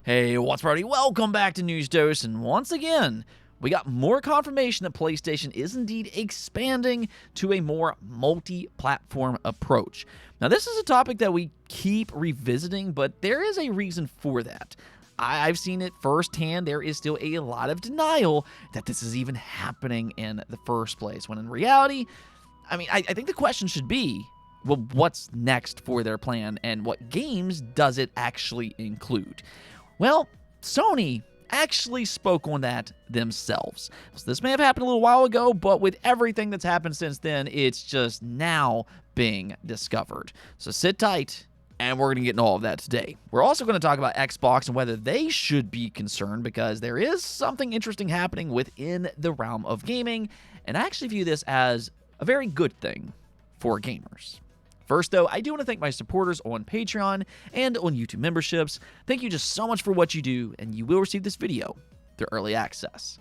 Hey, what's up, everybody? Welcome back to News Dose, and once again, we got more confirmation that PlayStation is indeed expanding to a more multi-platform approach. Now, this is a topic that we keep revisiting, but there is a reason for that. I've seen it firsthand. There is still a lot of denial that this is even happening in the first place, when in reality, I think the question should be, well, what's next for their plan, and what games does it actually include? Well, Sony actually spoke on that themselves. So this may have happened a little while ago, but with everything that's happened since then, it's just now being discovered. So sit tight, and we're going to get into all of that today. We're also going to talk about Xbox and whether they should be concerned, because there is something interesting happening within the realm of gaming, and I actually view this as a very good thing for gamers. First, though, I do want to thank my supporters on Patreon and on YouTube memberships. Thank you just so much for what you do, and you will receive this video through early access.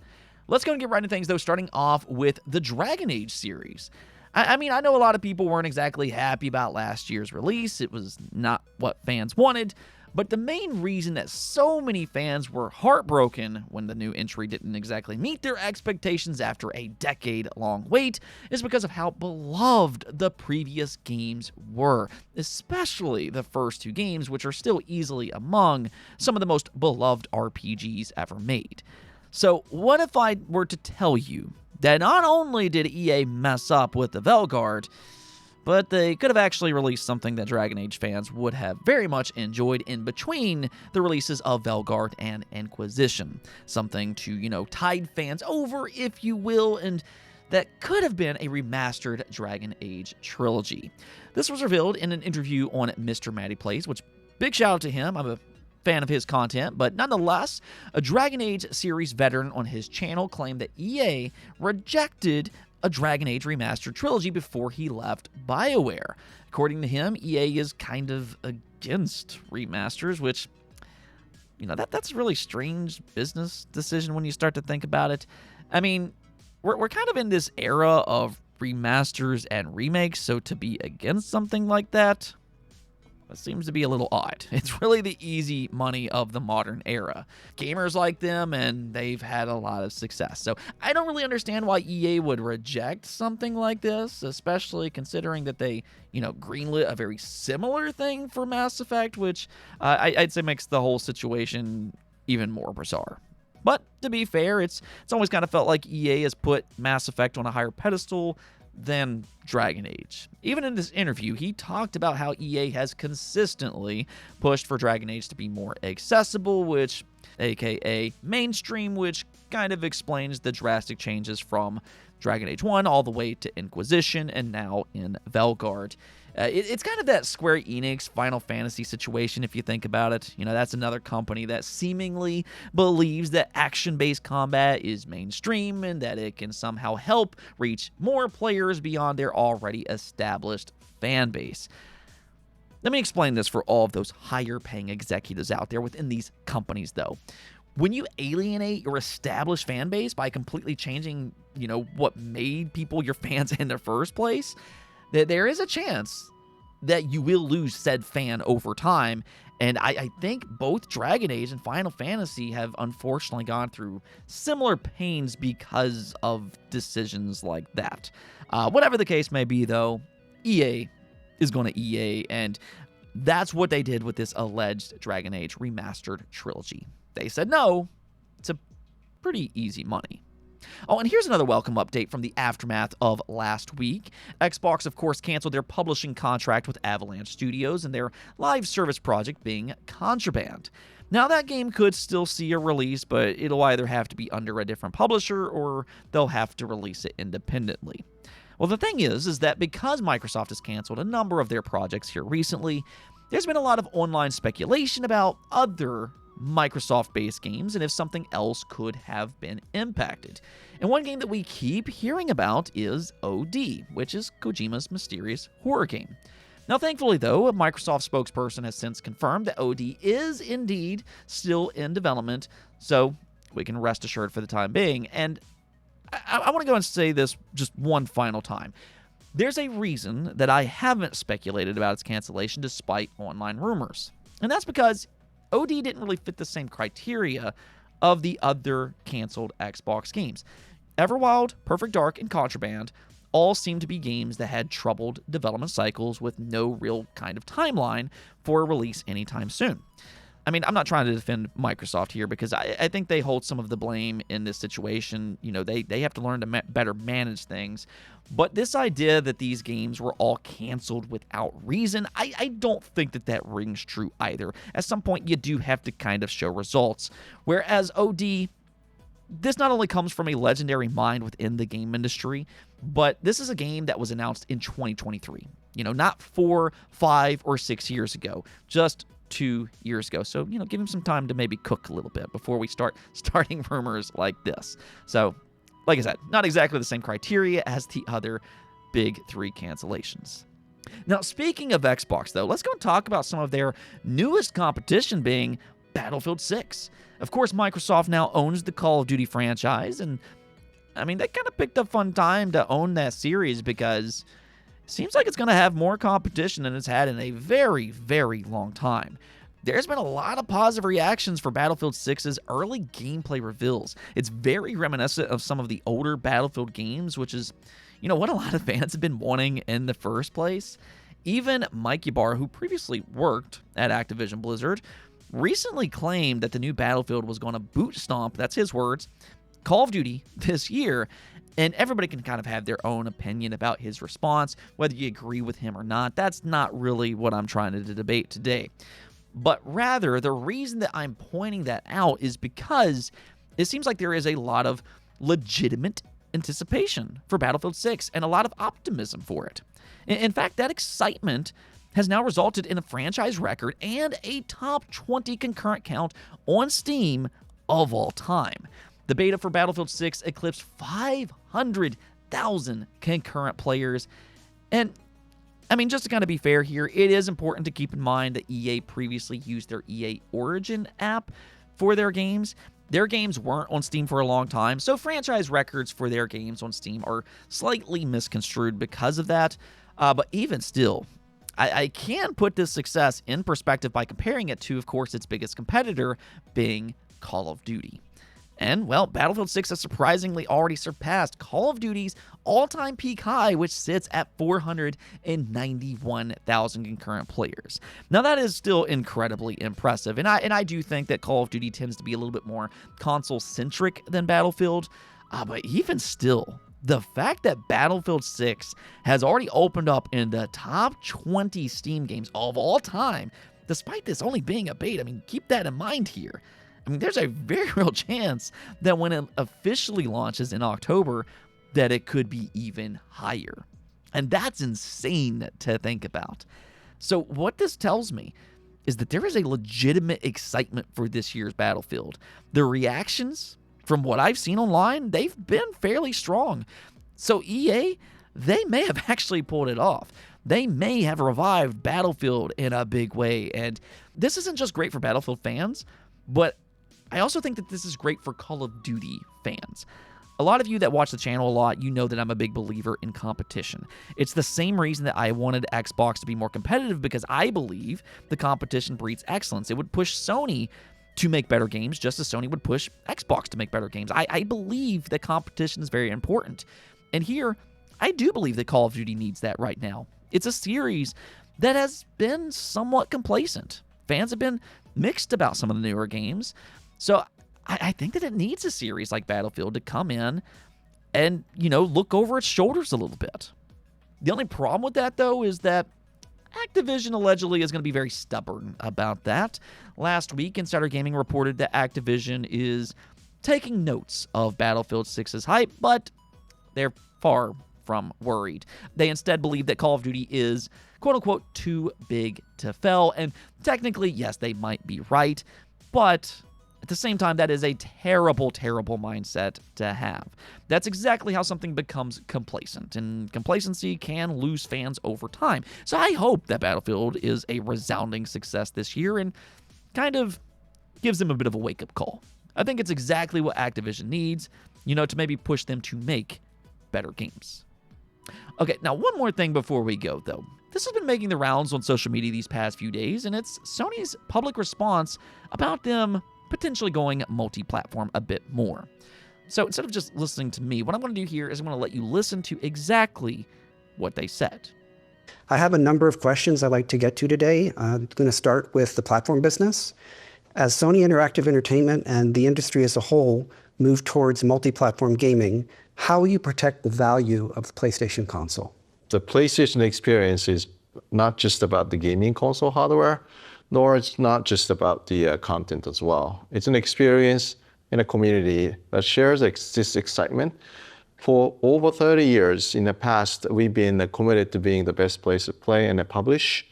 Let's go and get right into things, though, starting off with the Dragon Age series. I know a lot of people weren't exactly happy about last year's release. It was not what fans wanted, but the main reason that so many fans were heartbroken when the new entry didn't exactly meet their expectations after a decade-long wait is because of how beloved the previous games were, especially the first two games, which are still easily among some of the most beloved RPGs ever made. So what if I were to tell you that not only did EA mess up with the Velguard, but they could have actually released something that Dragon Age fans would have very much enjoyed in between the releases of Velguard and Inquisition. Something to, tide fans over, if you will, and that could have been a remastered Dragon Age trilogy. This was revealed in an interview on Mr. Matty Plays, which, big shout out to him. I'm a fan of his content, but nonetheless, a Dragon Age series veteran on his channel claimed that EA rejected a Dragon Age Remastered trilogy before he left BioWare. According to him, EA is kind of against remasters, which, that's a really strange business decision when you start to think about it. We're kind of in this era of remasters and remakes, so to be against something like that seems to be a little odd. It's really the easy money of the modern era. Gamers like them, and they've had a lot of success. So I don't really understand why EA would reject something like this, especially considering that they, greenlit a very similar thing for Mass Effect, which I'd say makes the whole situation even more bizarre. But to be fair, it's always kind of felt like EA has put Mass Effect on a higher pedestal than Dragon Age. Even in this interview, he talked about how EA has consistently pushed for Dragon Age to be more accessible, which, aka mainstream, which kind of explains the drastic changes from Dragon Age 1 all the way to Inquisition and now in Velguard. It's kind of that Square Enix Final Fantasy situation, if you think about it. That's another company that seemingly believes that action-based combat is mainstream and that it can somehow help reach more players beyond their already established fan base. Let me explain this for all of those higher-paying executives out there within these companies, though. When you alienate your established fan base by completely changing, what made people your fans in the first place, there is a chance that you will lose said fan over time. And I think both Dragon Age and Final Fantasy have unfortunately gone through similar pains because of decisions like that. Whatever the case may be, though, EA is going to EA, and that's what they did with this alleged Dragon Age Remastered trilogy. They said no to pretty easy money. Oh, and here's another welcome update from the aftermath of last week. Xbox, of course, canceled their publishing contract with Avalanche Studios and their live service project being Contraband. Now, that game could still see a release, but it'll either have to be under a different publisher or they'll have to release it independently. Well, the thing is that because Microsoft has canceled a number of their projects here recently, there's been a lot of online speculation about other Microsoft-based games and if something else could have been impacted. And one game that we keep hearing about is OD, which is Kojima's mysterious horror game. Now, thankfully, though, a Microsoft spokesperson has since confirmed that OD is indeed still in development, so we can rest assured for the time being. And I want to go and say this just one final time. There's a reason that I haven't speculated about its cancellation despite online rumors. And that's because OD didn't really fit the same criteria of the other canceled Xbox games. Everwild, Perfect Dark, and Contraband all seemed to be games that had troubled development cycles with no real kind of timeline for release anytime soon. I mean, I'm not trying to defend Microsoft here because I think they hold some of the blame in this situation. You know, they have to learn to better manage things. But this idea that these games were all canceled without reason, I don't think that rings true either. At some point, you do have to kind of show results. Whereas OD, this not only comes from a legendary mind within the game industry, but this is a game that was announced in 2023. You know, not 4, 5, or 6 years ago, just 2 years ago. So, you know, give him some time to maybe cook a little bit before we starting rumors like this. So, like I said, not exactly the same criteria as the other big 3 cancellations. Now, speaking of Xbox, though, let's go and talk about some of their newest competition being Battlefield 6. Of course, Microsoft now owns the Call of Duty franchise, and I mean, they kind of picked a fun time to own that series because it seems like it's going to have more competition than it's had in a very, very long time. There's been a lot of positive reactions for Battlefield 6's early gameplay reveals. It's very reminiscent of some of the older Battlefield games, which is, you know, what a lot of fans have been wanting in the first place. Even Mike Ybarra, who previously worked at Activision Blizzard, recently claimed that the new Battlefield was going to boot stomp, that's his words, Call of Duty this year, and everybody can kind of have their own opinion about his response, whether you agree with him or not. That's not really what I'm trying to debate today. But rather, the reason that I'm pointing that out is because it seems like there is a lot of legitimate anticipation for Battlefield 6 and a lot of optimism for it. In fact, that excitement has now resulted in a franchise record and a top 20 concurrent count on Steam of all time. The beta for Battlefield 6 eclipsed 500,000 concurrent players. And, I mean, just to kind of be fair here, it is important to keep in mind that EA previously used their EA Origin app for their games. Their games weren't on Steam for a long time, so franchise records for their games on Steam are slightly misconstrued because of that. But even still, I can put this success in perspective by comparing it to, of course, its biggest competitor being Call of Duty. And, well, Battlefield 6 has surprisingly already surpassed Call of Duty's all-time peak high, which sits at 491,000 concurrent players. Now, that is still incredibly impressive, and I do think that Call of Duty tends to be a little bit more console-centric than Battlefield, but even still, the fact that Battlefield 6 has already opened up in the top 20 Steam games of all time, despite this only being a beta, I mean, keep that in mind here. I mean, there's a very real chance that when it officially launches in October, that it could be even higher. And that's insane to think about. So what this tells me is that there is a legitimate excitement for this year's Battlefield. The reactions, from what I've seen online, they've been fairly strong. So EA, they may have actually pulled it off. They may have revived Battlefield in a big way. And this isn't just great for Battlefield fans, but I also think that this is great for Call of Duty fans. A lot of you that watch the channel a lot, you know that I'm a big believer in competition. It's the same reason that I wanted Xbox to be more competitive, because I believe the competition breeds excellence. It would push Sony to make better games, just as Sony would push Xbox to make better games. I believe that competition is very important. And here, I do believe that Call of Duty needs that right now. It's a series that has been somewhat complacent. Fans have been mixed about some of the newer games. So I think that it needs a series like Battlefield to come in and, you know, look over its shoulders a little bit. The only problem with that, though, is that Activision allegedly is going to be very stubborn about that. Last week, Insider Gaming reported that Activision is taking notes of Battlefield 6's hype, but they're far from worried. They instead believe that Call of Duty is, quote-unquote, too big to fail. And technically, yes, they might be right, but at the same time, that is a terrible, terrible mindset to have. That's exactly how something becomes complacent, and complacency can lose fans over time. So I hope that Battlefield is a resounding success this year and kind of gives them a bit of a wake-up call. I think it's exactly what Activision needs, you know, to maybe push them to make better games. Okay, now one more thing before we go, though. This has been making the rounds on social media these past few days, and it's Sony's public response about them potentially going multi-platform a bit more. So instead of just listening to me, what I'm going to do here is I'm going to let you listen to exactly what they said. I have a number of questions I'd like to get to today. I'm going to start with the platform business. As Sony Interactive Entertainment and the industry as a whole move towards multi-platform gaming, how will you protect the value of the PlayStation console? The PlayStation experience is not just about the gaming console hardware, nor it's not just about the content as well. It's an experience in a community that shares this excitement. For over 30 years in the past, we've been committed to being the best place to play and publish.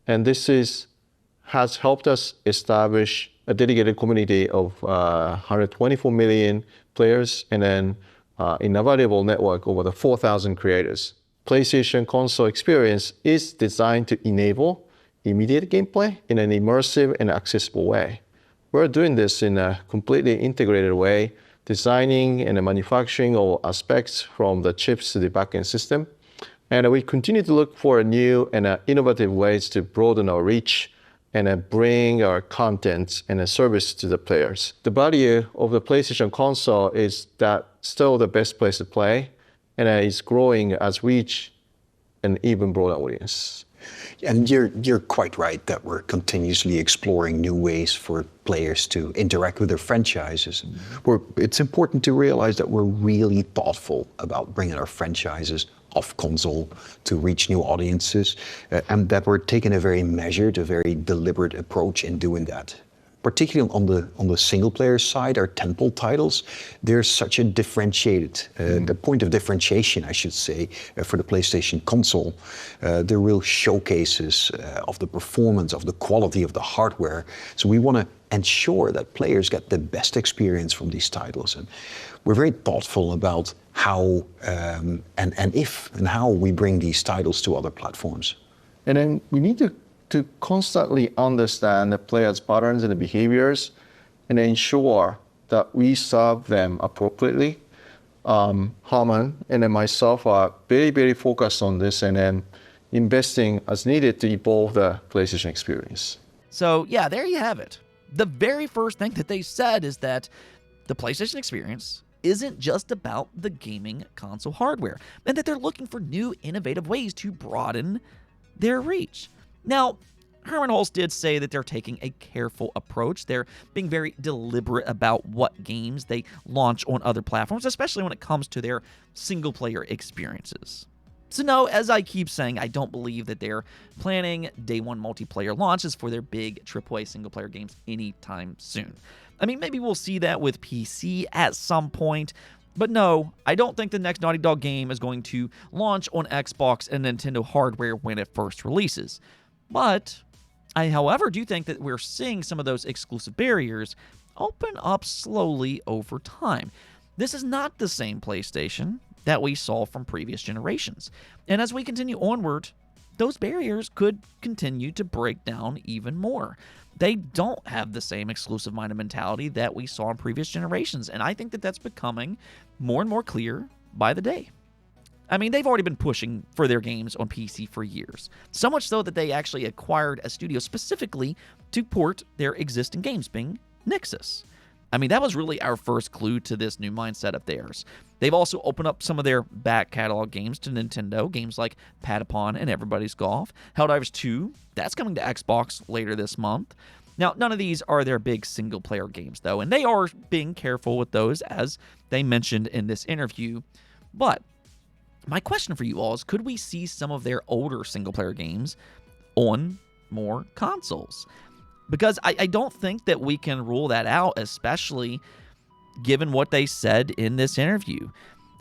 And this has helped us establish a dedicated community of 124 million players and then an available network over the 4,000 creators. PlayStation console experience is designed to enable immediate gameplay in an immersive and accessible way. We're doing this in a completely integrated way, designing and manufacturing all aspects from the chips to the backend system. And we continue to look for new and innovative ways to broaden our reach and bring our content and a service to the players. The value of the PlayStation console is that still the best place to play, and it's growing as we reach an even broader audience. And you're quite right that we're continuously exploring new ways for players to interact with their franchises. It's important to realize that we're really thoughtful about bringing our franchises off console to reach new audiences, and that we're taking a very measured, a very deliberate approach in doing that. Particularly on the single player side, our tentpole titles, there's such a differentiated, the point of differentiation, I should say, for the PlayStation console. They're real showcases of the performance, of the quality of the hardware. So we want to ensure that players get the best experience from these titles. And we're very thoughtful about how and if and how we bring these titles to other platforms. And then we need to constantly understand the players' patterns and the behaviors and ensure that we serve them appropriately. Harman and then myself are very, very focused on this and then investing as needed to evolve the PlayStation experience. So yeah, there you have it. The very first thing that they said is that the PlayStation experience isn't just about the gaming console hardware, and that they're looking for new innovative ways to broaden their reach. Now, Herman Hulse did say that they're taking a careful approach. They're being very deliberate about what games they launch on other platforms, especially when it comes to their single-player experiences. So no, as I keep saying, I don't believe that they're planning day one multiplayer launches for their big AAA single-player games anytime soon. I mean, maybe we'll see that with PC at some point, but no, I don't think the next Naughty Dog game is going to launch on Xbox and Nintendo hardware when it first releases. But I, however, do think that we're seeing some of those exclusive barriers open up slowly over time. This is not the same PlayStation that we saw from previous generations. And as we continue onward, those barriers could continue to break down even more. They don't have the same exclusive-minded mentality that we saw in previous generations, and I think that that's becoming more and more clear by the day. I mean, they've already been pushing for their games on PC for years. So much so that they actually acquired a studio specifically to port their existing games, being Nixxes. I mean, that was really our first clue to this new mindset of theirs. They've also opened up some of their back catalog games to Nintendo, games like Patapon and Everybody's Golf. Helldivers 2, that's coming to Xbox later this month. Now, none of these are their big single-player games, though, and they are being careful with those, as they mentioned in this interview. But my question for you all is, could we see some of their older single-player games on more consoles? Because I don't think that we can rule that out, especially given what they said in this interview.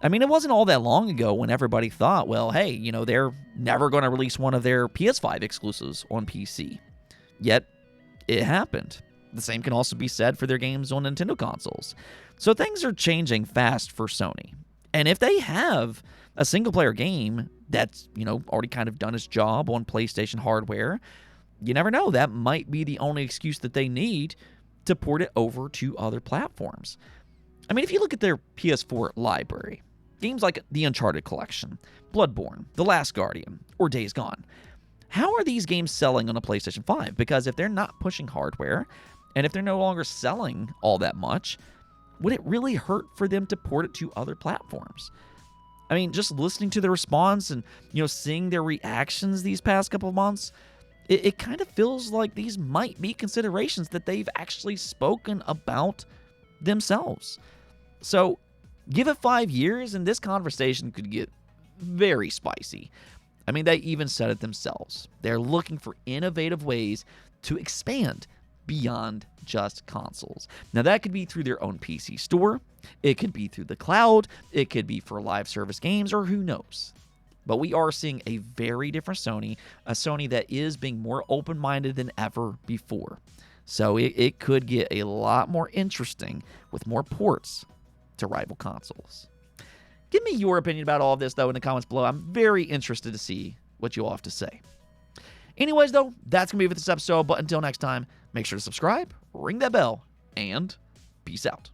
I mean, it wasn't all that long ago when everybody thought, well, hey, you know, they're never going to release one of their PS5 exclusives on PC. Yet, it happened. The same can also be said for their games on Nintendo consoles. So things are changing fast for Sony. And if they have a single-player game that's, you know, already kind of done its job on PlayStation hardware, you never know. That might be the only excuse that they need to port it over to other platforms. I mean, if you look at their PS4 library, games like the Uncharted collection, Bloodborne, The Last Guardian, or Days Gone, how are these games selling on a PlayStation 5? Because if they're not pushing hardware, and if they're no longer selling all that much, would it really hurt for them to port it to other platforms? I mean, just listening to the response and, seeing their reactions these past couple of months, it kind of feels like these might be considerations that they've actually spoken about themselves. So give it 5 years and this conversation could get very spicy. I mean, they even said it themselves. They're looking for innovative ways to expand beyond just consoles. Now, that could be through their own PC store, it could be through the cloud, it could be for live service games, or who knows. But we are seeing a very different Sony, a Sony that is being more open-minded than ever before. So it could get a lot more interesting with more ports to rival consoles. Give me your opinion about all of this, though, in the comments below. I'm very interested to see what you all have to say. Anyways, though, that's going to be it for this episode. But until next time, make sure to subscribe, ring that bell, and peace out.